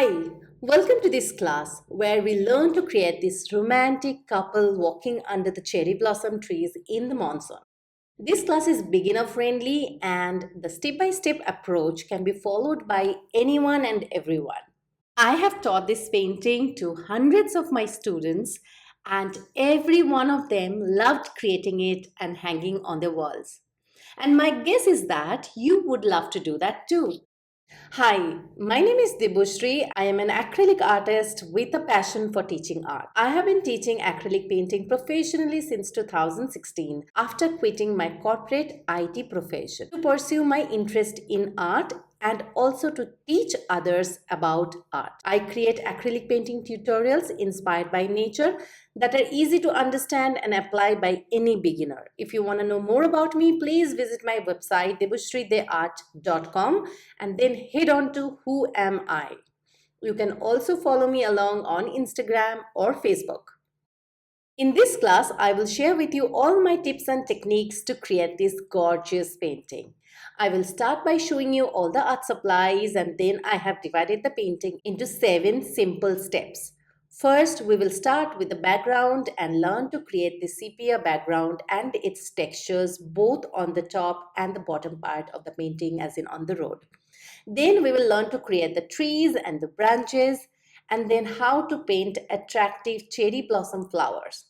Hi, welcome to this class where we learn to create this romantic couple walking under the cherry blossom trees in the monsoon. This class is beginner friendly and the step by step approach can be followed by anyone and everyone. I have taught this painting to hundreds of my students, and every one of them loved creating it and hanging on their walls. And my guess is that you would love to do that too. Hi, my name is Dibushri. I am an acrylic artist with a passion for teaching art. I have been teaching acrylic painting professionally since 2016 after quitting my corporate IT profession to pursue my interest in art and also to teach others about art. I create acrylic painting tutorials inspired by nature that are easy to understand and apply by any beginner. If you want to know more about me, please visit my website debushrideart.com and then head on to Who Am I. You can also follow me along on Instagram or Facebook. In this class, I will share with you all my tips and techniques to create this gorgeous painting. I will start by showing you all the art supplies, and then I have divided the painting into 7 simple steps. First, we will start with the background and learn to create the sepia background and its textures both on the top and the bottom part of the painting, as in on the road. Then we will learn to create the trees and the branches, and then how to paint attractive cherry blossom flowers.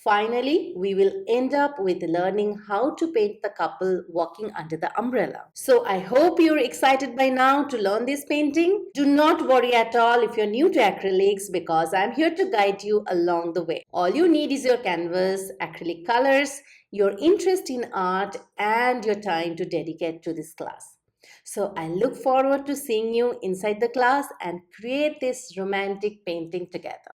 Finally, we will end up with learning how to paint the couple walking under the umbrella. So I hope you're excited by now to learn this painting. Do not worry at all if you're new to acrylics because I'm here to guide you along the way. All you need is your canvas, acrylic colors, your interest in art, and your time to dedicate to this class. So I look forward to seeing you inside the class and create this romantic painting together.